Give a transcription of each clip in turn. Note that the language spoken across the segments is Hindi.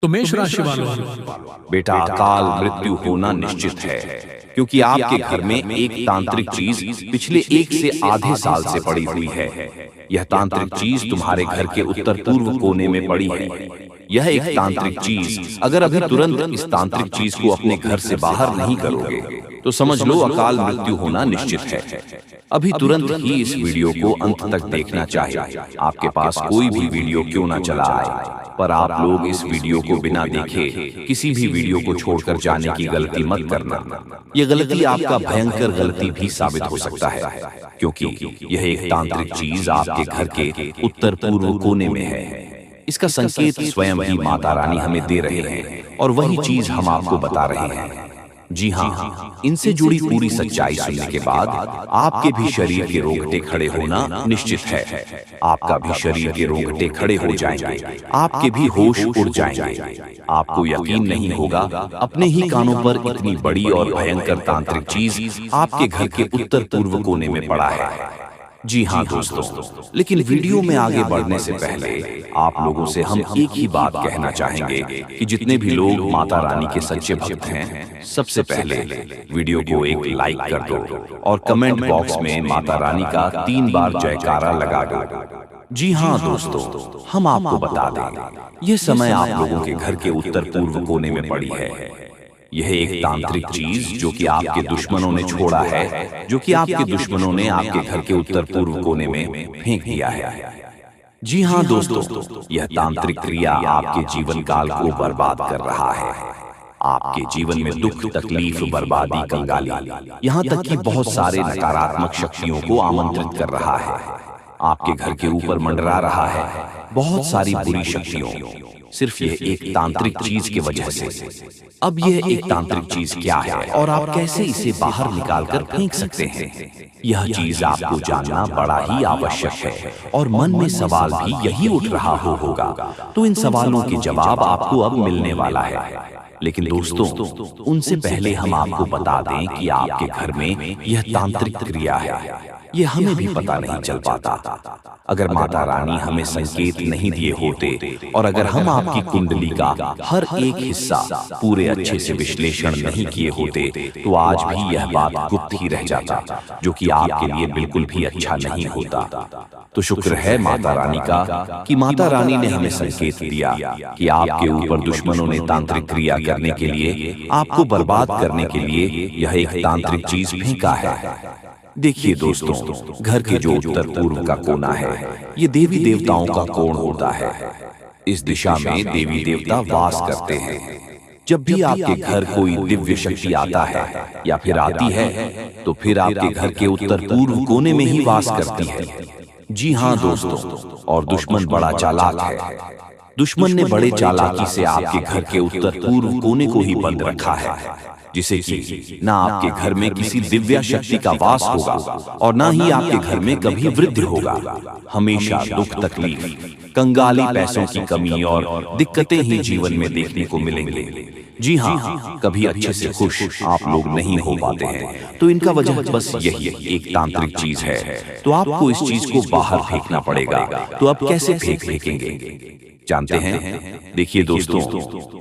तो मेष राशि वालों, बेटा, अकाल मृत्यु होना निश्चित है, क्योंकि आपके घर में एक तांत्रिक चीज पिछले 1 से आधे साल से पड़ी हुई है। यह तांत्रिक चीज तुम्हारे घर के उत्तर पूर्व कोने में पड़ी है। यह एक तांत्रिक चीज, अगर अभी तुरंत इस तांत्रिक चीज को अपने घर से बाहर नहीं करोगे तो समझ लो अकाल मृत्यु होना निश्चित है। अभी तुरंत ही इस वीडियो को अंत तक देखना चाहिए। आपके पास कोई भी वीडियो क्यों ना चला आए, पर आप लोग इस वीडियो को बिना देखे किसी भी वीडियो को छोड़कर जाने की गलती मत करना। यह गलती आपका भयंकर गलती भी साबित हो सकता है, क्योंकि यह एक तांत्रिक चीज आपके घर के उत्तर पूर्व कोने में है। इसका संकेत स्वयं ही माता रानी हमें दे रहे हैं और वही चीज हम आपको बता रहे हैं। जी हाँ, इनसे जुड़ी पूरी सच्चाई सुनने के बाद आपके भी शरीर के रोंगटे खड़े होना निश्चित है। आपका भी शरीर के रोंगटे खड़े हो जाएंगे, आपके भी होश उड़ जाएंगे। आपको यकीन नहीं होगा, अपने ही कानों पर इतनी बड़ी और भयंकर तांत्रिक चीज आपके घर के उत्तर पूर्व कोने में पड़ा है। जी हाँ दोस्तों, लेकिन वीडियो में आगे बढ़ने से पहले आप लोगों से हम एक ही बात कहना चाहेंगे कि जितने भी लोग माता रानी के सच्चे भक्त हैं, सबसे पहले वीडियो को एक लाइक कर दो और कमेंट बॉक्स में माता रानी का 3 बार जयकारा लगा दो। जी हाँ दोस्तों, हम आपको बता दें, यह समय आप लोगों के घर के उत्तर पूर्व कोने में पड़ी है। यह एक तांत्रिक चीज जो कि आपके दुश्मनों ने छोड़ा है, जो कि आपके दुश्मनों ने आपके घर के उत्तर पूर्व कोने में फेंक दिया है। जी हाँ दोस्तों, यह तांत्रिक क्रिया आपके जीवन काल को बर्बाद कर रहा है। आपके जीवन में दुख, तकलीफ, बर्बादी, कंगाली, यहाँ तक कि बहुत सारे नकारात्मक शक्तियों को आमंत्रित कर रहा है। आपके घर के ऊपर मंडरा रहा है बहुत सारी बुरी शक्तियों, सिर्फ यह एक तांत्रिक चीज की वजह से। अब यह एक तांत्रिक चीज क्या है और आप कैसे इसे बाहर निकालकर फेंक सकते हैं, यह चीज आपको जानना बड़ा ही आवश्यक है। और मन में सवाल भी यही उठ रहा होगा, तो इन सवालों के जवाब आपको अब मिलने वाला है। लेकिन दोस्तों, उनसे पहले हम आपको बता दें कि आपके घर में यह तांत्रिक क्रिया है, यह हमें भी पता नहीं चल पाता अगर माता रानी हमें संकेत नहीं दिए होते, और अगर हम आपकी कुंडली का हर एक हिस्सा पूरे अच्छे से विश्लेषण नहीं किए होते, तो आज भी यह बात गुप्त ही रह जाता, जो कि आपके लिए बिल्कुल भी अच्छा नहीं होता। तो शुक्र है माता रानी का कि माता रानी ने हमें संकेत दिया कि आपके ऊपर दुश्मनों ने तांत्रिक क्रिया करने के लिए, आपको बर्बाद करने के लिए यह एक तांत्रिक चीज फेंका है। देखिए दोस्तों, घर के जो उत्तर पूर्व का कोना है, ये देवी देवताओं का कोण होता है। इस दिशा में देवी देवता वास करते हैं। जब भी आपके घर कोई दिव्य शक्ति आता है या फिर आती है, तो फिर आपके घर के उत्तर पूर्व कोने में ही वास करती है। जी हाँ दोस्तों, और दुश्मन बड़ा चालाक है। दुश्मन ने बड़े चालाकी से आपके घर के उत्तर पूर्व कोने को ही बंद रखा है, जिसे कि ना आपके घर में किसी दिव्य शक्ति का वास होगा और ना ही आपके घर में कभी वृद्धि होगा। हमेशा दुख, तकलीफ, कंगाली, पैसों की कमी और दिक्कतें ही जीवन में देखने को मिलेंगे। जी हाँ, कभी अच्छे से खुश आप लोग नहीं हो पाते हैं, तो इनका वजह बस यही एक तांत्रिक चीज है। तो आपको इस चीज को बाहर फेंकना पड़ेगा। तो अब कैसे फेंकेंगे जानते हैं? देखिए दोस्तों,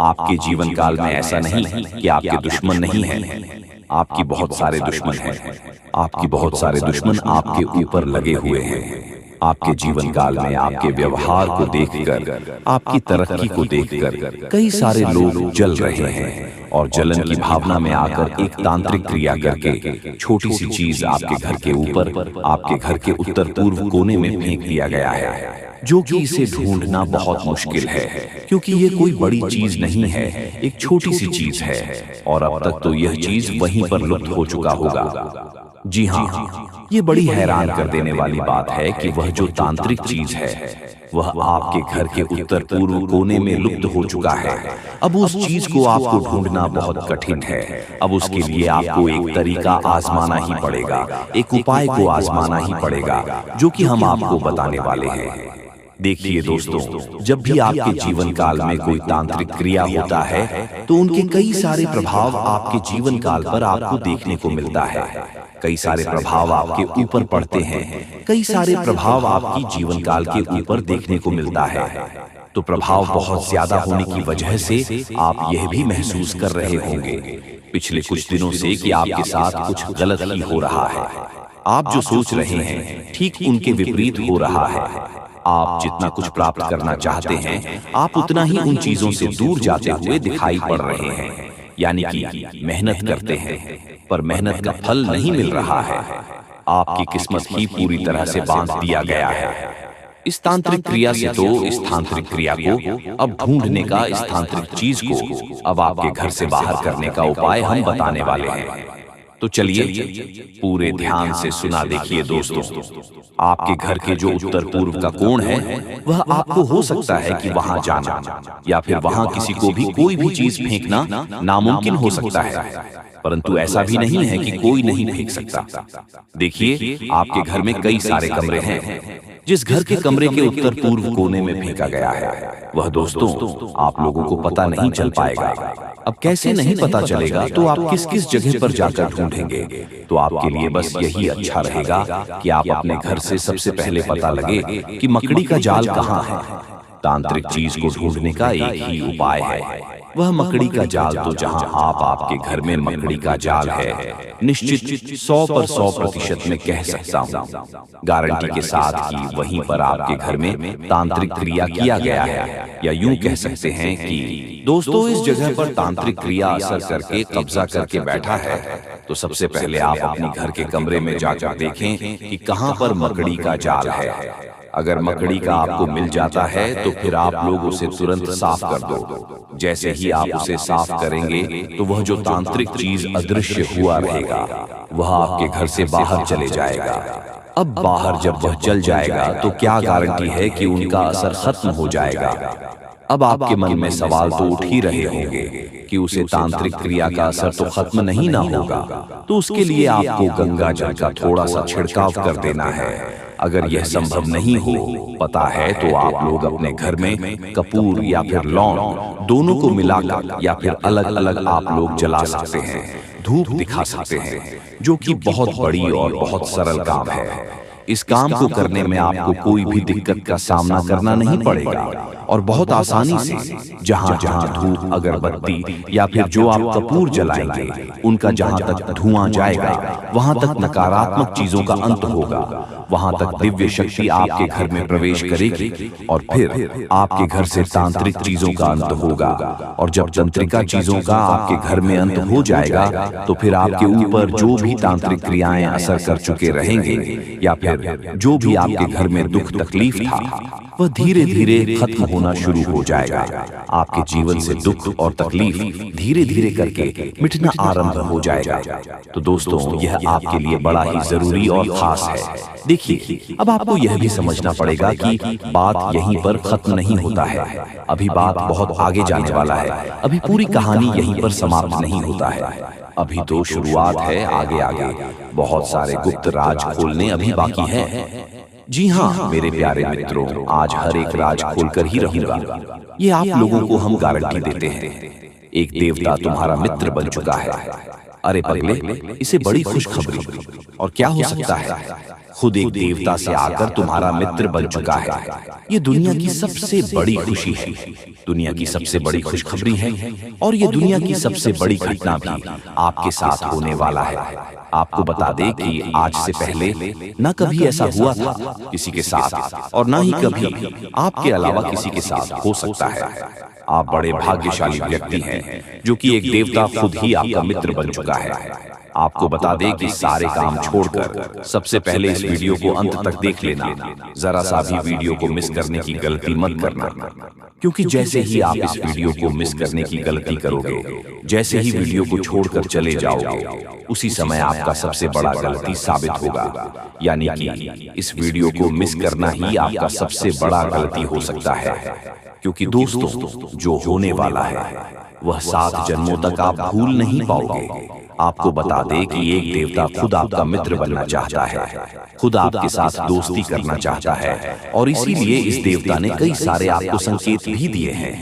आपके जीवन काल में ऐसा नहीं कि आपके दुश्मन नहीं हैं, आपकी बहुत सारे दुश्मन हैं। आपकी बहुत सारे दुश्मन आपके ऊपर लगे हुए हैं। आपके जीवन काल में आपके व्यवहार को देखकर, आपकी तरक्की को देखकर कई सारे लोग जल रहे हैं, और जलन की भावना में आकर एक तांत्रिक क्रिया करके छोटी सी चीज आपके घर के ऊपर, आपके घर के उत्तर पूर्व कोने में फेंक दिया गया है, जो कि इसे ढूंढना बहुत मुश्किल है, क्योंकि ये कोई बड़ी चीज नहीं है, एक छोटी सी चीज है, और अब तक तो यह चीज वहीं पर लुप्त हो चुका होगा। जी हाँ, ये बड़ी हैरान कर देने वाली बात है कि वह जो तांत्रिक चीज है, वह आपके घर के उत्तर पूर्व कोने में लुप्त हो चुका है। अब उस चीज को आपको ढूंढना बहुत कठिन है। अब उसके लिए आपको एक तरीका आजमाना ही पड़ेगा, एक उपाय को आजमाना ही पड़ेगा, जो कि हम आपको बताने वाले हैं। देखिए दोस्तों, जब भी आपके जीवन काल में कोई तांत्रिक क्रिया होता है, तो उनके कई सारे प्रभाव आपके जीवन काल पर आपको देखने को मिलता है। कई सारे प्रभाव आपके ऊपर पड़ते हैं, कई सारे प्रभाव आपकी जीवन काल के ऊपर देखने को मिलता है। तो प्रभाव बहुत ज्यादा होने की वजह से आप यह भी महसूस कर रहे होंगे पिछले कुछ दिनों से कि आपके साथ कुछ गलत ही हो रहा है। आप जो सोच रहे हैं ठीक उनके विपरीत हो रहा है। आप जितना कुछ प्राप्त करना चाहते हैं आप उतना ही उन चीजों से दूर जाते हुए दिखाई पड़ रहे हैं। यानी कि मेहनत करते हैं पर मेहनत का फल नहीं मिल रहा है। आपकी किस्मत ही पूरी तरह से बांध दिया गया है। इस तांत्रिक क्रिया से तो इस तांत्रिक क्रिया को अब ढूंढने का, इस तांत्रिक चीज को अब आपके घर से बाहर करने का उपाय हम बताने वाले हैं। तो चलिए पूरे ध्यान से सुना देखिए दोस्तों। आपके घर के जो उत्तर पूर्व का कोण है वह आपको हो सकता है कि वहां जाना या फिर वहां किसी को भी कोई भी चीज फेंकना नामुमकिन हो सकता है, परंतु ऐसा भी नहीं है कि कोई नहीं फेंक सकता। देखिए आपके घर में कई सारे कमरे हैं। जिस घर के कमरे के उत्तर पूर्व कोने में फेंका गया है वह दोस्तों आप लोगों को पता नहीं चल पाएगा। अब कैसे नहीं पता चलेगा तो आप किस किस जगह पर जाकर ढूंढेंगे? तो आपके लिए बस यही अच्छा रहेगा कि आप अपने घर से सबसे पहले पता लगे कि मकड़ी का जाल कहाँ है। तांत्रिक चीज को ढूंढने का एक ही उपाय है, वह मकड़ी का जाल। तो जहां आपके घर में मकड़ी का जाल है, निश्चित 100% में कह सकता हूं, गारंटी के साथ कि वहीं पर आपके घर में तांत्रिक क्रिया किया गया है। या यूं कह सकते हैं कि दोस्तों इस जगह पर तांत्रिक क्रिया असर करके कब्जा करके बैठा है। तो सबसे पहले आप अपने घर के कमरे में जाकर देखें कि कहां पर मकड़ी का जाल है। अगर मकड़ी का आपको मिल जाता है तो फिर आप लोग उसे तुरंत साफ कर दो। जैसे ही आप उसे साफ करेंगे तो वह जो तांत्रिक चीज अदृश्य हुआ रहेगा वह आपके घर से बाहर चले जाएगा। अब बाहर जब वह चल जाएगा तो क्या गारंटी है कि उनका असर खत्म हो जाएगा? अब आपके मन में सवाल तो उठ ही रहे होंगे कि उसे तांत्रिक क्रिया का असर तो खत्म नहीं ना होगा, तो उसके लिए आपको गंगा जल का थोड़ा सा छिड़काव कर देना है। अगर यह संभव नहीं हो पता है तो आप लोग अपने घर में कपूर या फिर लौंग दोनों को मिलाकर या फिर अलग अलग आप लोग जला सकते हैं, धूप दिखा सकते हैं, जो कि बहुत बड़ी और बहुत सरल काम है। इस काम को करने में आपको कोई भी दिक्कत का सामना करना नहीं पड़ेगा और बहुत आसानी से जहां जहां धूप, अगरबत्ती या फिर जो आप कपूर जलाएंगे उनका जहां तक धुआं जाएगा वहां तक नकारात्मक चीजों का अंत होगा, वहां तक दिव्य शक्ति आपके घर में प्रवेश करेगी और फिर आपके घर से तांत्रिक चीजों का अंत होगा। और जब तंत्रिका चीजों का आपके घर में अंत हो जाएगा तो फिर आपके ऊपर जो भी तांत्रिक क्रियाएं असर कर चुके रहेंगे या फिर जो भी आपके घर में दुख तकलीफ था वह धीरे धीरे खत्म होना शुरू हो जाएगा। आपके जीवन से दुख और तकलीफ धीरे धीरे करके मिटना आरंभ हो जाएगा। तो दोस्तों यह आपके लिए बड़ा ही जरूरी और खास है। देखिए अब आपको यह भी समझना पड़ेगा कि बात यहीं पर खत्म नहीं होता है, अभी बात बहुत आगे जाने वाला है। अभी पूरी कहानी यहीं पर समाप्त नहीं होता है, अभी तो शुरुआत है। आगे आगे बहुत सारे गुप्त राज खोलने अभी बाकी है। जी हाँ मेरे प्यारे मित्रों, आज हर एक राज खोलकर ही रहूंगा, ये आप लोगों को हम गारंटी देते हैं। एक देवता तुम्हारा मित्र बन चुका है। अरे पगले, इसे बड़ी खुशखबरी और क्या हो सकता है? खुद एक देवता से आकर तुम्हारा मित्र बन चुका है। ये दुनिया की सबसे बड़ी खुशी है, दुनिया की सबसे बड़ी खुशखबरी है और ये दुनिया की सबसे बड़ी घटना भी आपके साथ होने वाला है। आपको बता दें कि आज से पहले न कभी ऐसा हुआ था किसी के साथ और न ही कभी आपके अलावा किसी के साथ हो सकता है। आप बड़े भाग्यशाली व्यक्ति हैं जो कि एक देवता खुद ही आपका मित्र बन चुका है। आपको बता दें कि सारे काम छोड़कर सबसे पहले इस वीडियो को अंत तक देख लेना। जरा सा भी वीडियो को मिस करने की गलती मत करना, क्योंकि जैसे ही आप इस वीडियो को मिस करने की गलती करोगे, जैसे ही वीडियो को छोड़कर चले जाओगे, उसी समय आपका सबसे बड़ा गलती साबित होगा। यानी कि इस वीडियो को मिस करना ही आपका सबसे बड़ा गलती हो सकता है, क्योंकि दोस्तों जो होने वाला है वह 7 जन्मों तक आप भूल नहीं पाओगे। आपको बता दें कि एक देवता खुद आपका मित्र बनना चाहता है, खुद आपके साथ दोस्ती करना चाहता है और इसीलिए इस देवता ने कई सारे आपको संकेत भी दिए हैं,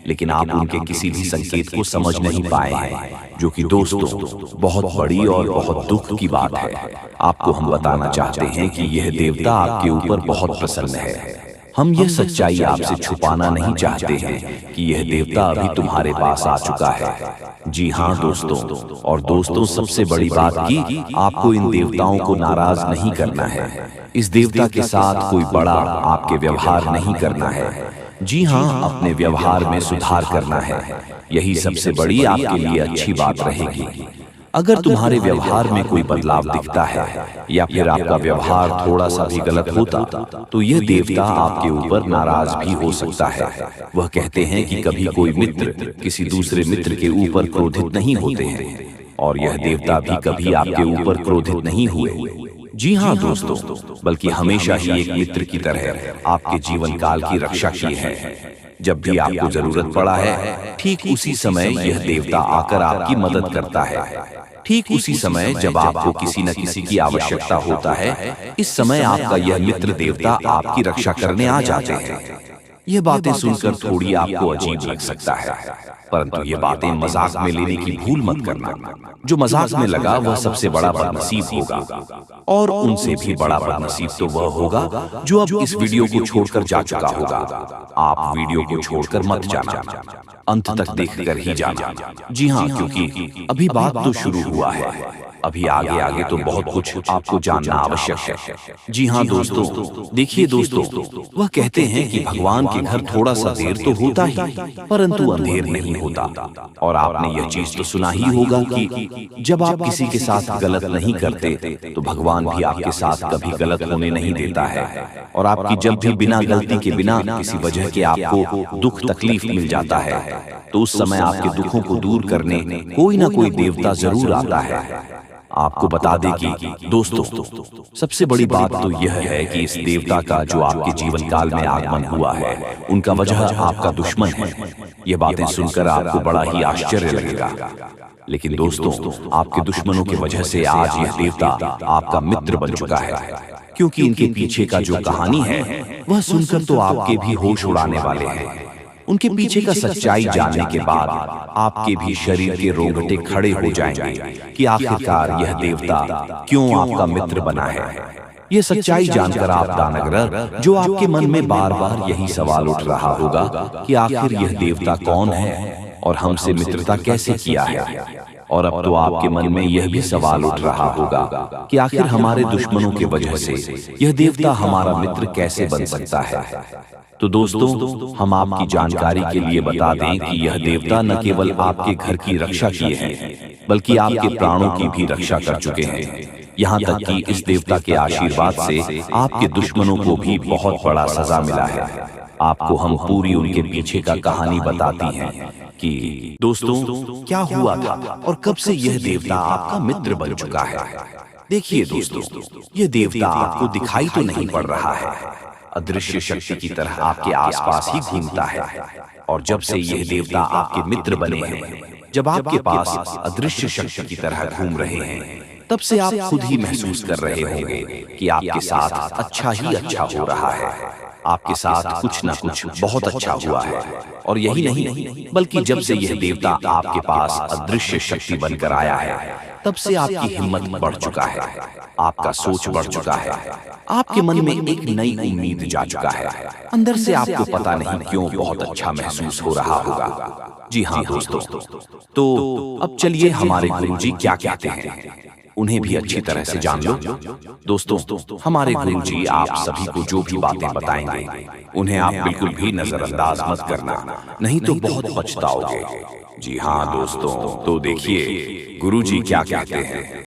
लेकिन आप उनके किसी भी संकेत को समझ नहीं पाए हैं, जो कि दोस्तों बहुत बड़ी और बहुत दुख की बात है। आपको हम बताना चाहते हैं कि यह देवता आपके ऊपर बहुत प्रसन्न है। हम यह सच्चाई आपसे छुपाना नहीं चाहते हैं कि यह देवता अभी तुम्हारे पास आ चुका है। जी हाँ दोस्तों, और दोस्तों सबसे बड़ी बात कि आपको इन देवताओं को नाराज नहीं करना है। इस देवता के साथ कोई बड़ा आपके व्यवहार नहीं करना है। जी हाँ, अपने व्यवहार में सुधार करना है। यही सबसे बड़ी आपके लिए अच्छी बात रहेगी। अगर तुम्हारे व्यवहार में कोई बदलाव दिखता है या फिर आपका व्यवहार थोड़ा सा भी गलत होता तो यह देवता आपके ऊपर नाराज भी हो सकता है। वह कहते हैं कि कभी कोई मित्र किसी दूसरे मित्र के ऊपर क्रोधित नहीं होते हैं, और यह देवता भी कभी आपके ऊपर क्रोधित नहीं हुए। जी हाँ दोस्तों, बल्कि हमेशा ही एक मित्र की तरह आपके जीवन काल की रक्षा की है। जब भी आपको जरूरत पड़ा है, ठीक उसी समय यह देवता आकर आपकी मदद करता है। ठीक उसी समय जब आपको किसी न किसी की आवश्यकता होता है, इस समय आपका यह मित्र देवता आपकी रक्षा करने आ जाते हैं। यह बातें सुनकर थोड़ी आपको अजीब लग सकता है, परंतु ये बातें मजाक में लेने की भूल मत करना। जो मजाक में लगा वह सबसे बड़ा बदनसीब होगा, और उनसे भी बड़ा बदनसीब तो वह होगा जो अब इस वीडियो को छोड़कर जा चुका होगा। आप वीडियो को छोड़कर मत जाना, अंत तक देखकर ही जाना। जी हाँ, क्योंकि अभी बात तो शुरू हुआ है। अभी आगे आगे तो बहुत कुछ आपको जानना आवश्यक है। जी हाँ दोस्तों, देखिए दोस्तों, वह कहते हैं कि भगवान के घर थोड़ा सा देर तो होता ही, परंतु अंधेर नहीं होता। और आपने यह चीज तो सुना ही होगा कि जब आप किसी के साथ गलत नहीं करते तो भगवान भी आपके साथ कभी गलत होने नहीं देता है। और आपकी जब भी बिना गलती के, बिना किसी वजह के आपको दुख तकलीफ मिल जाता है, तो उस समय आपके दुखों को दूर करने कोई ना कोई देवता जरूर आता है। आपको बता दें कि दोस्तों, सबसे बड़ी बात तो यह है कि इस देवता का जो आपके जीवन काल में आगमन हुआ है, उनका वजह आपका दुश्मन है। ये बातें सुनकर आपको बड़ा ही आश्चर्य लगेगा, लेकिन दोस्तों, आपके दुश्मनों की वजह से आज यह देवता आपका मित्र बन चुका है। क्योंकि इनके पीछे का जो कहानी है वह सुनकर तो आपके भी होश उड़ाने वाले हैं। उनके पीछे का सच्चाई जानने के बाद आपके भी शरीर के रोंगटे खड़े हो जाएंगे कि आखिरकार यह देवता क्यों आपका मित्र बना है। यह सच्चाई जानकर आप दानगरर, जो आपके मन में बार बार यही सवाल उठ रहा होगा कि आखिर यह देवता कौन है और हमसे मित्रता कैसे किया है, और अब तो आपके मन में यह भी सवाल उठ रहा होगा कि आखिर हमारे दुश्मनों की वजह से यह देवता हमारा मित्र कैसे बन सकता है। तो दोस्तों, हम आपकी जानकारी के लिए बता दें कि यह देवता न केवल आपके घर की रक्षा किए हैं, बल्कि आपके प्राणों की भी रक्षा कर चुके हैं। यहाँ तक कि इस देवता के आशीर्वाद से आपके दुश्मनों को भी बहुत बड़ा सजा मिला है। आपको हम पूरी उनके पीछे का कहानी बताती हैं कि दोस्तों क्या हुआ था और कब से यह देवता आपका मित्र बन चुका है। देखिए दोस्तों, यह देवता आपको दिखाई तो नहीं पड़ रहा है, अदृश्य शक्ति की तरह आपके आसपास ही घूमता है। और जब से यह देवता आपके मित्र बने हैं, जब आपके पास अदृश्य शक्ति की तरह घूम रहे हैं, तब से आप खुद ही महसूस कर रहे होंगे कि आपके साथ अच्छा ही अच्छा हो रहा है। आपके साथ कुछ ना कुछ बहुत अच्छा हुआ है। और यही नहीं, बल्कि जब से यह देवता आपके पास अदृश्य शक्ति बनकर आया है, तब से आपकी हिम्मत बढ़ चुका है, आपका सोच बढ़ चुका है, आपके मन में एक नई उम्मीद जा चुका है। अंदर से आपको पता नहीं क्यों बहुत अच्छा महसूस हो रहा होगा। जी हाँ दोस्तों, तो अब चलिए हमारे गुरुजी क्या कहते हैं उन्हें भी अच्छी तरह से जान लो। दोस्तों, हमारे गुरुजी आप सभी को जो भी बातें बताएंगे उन्हें आप बिल्कुल भी नजरअंदाज मत करना, नहीं तो बहुत पछताओगे। जी हाँ दोस्तों, तो देखिए गुरुजी क्या कहते हैं।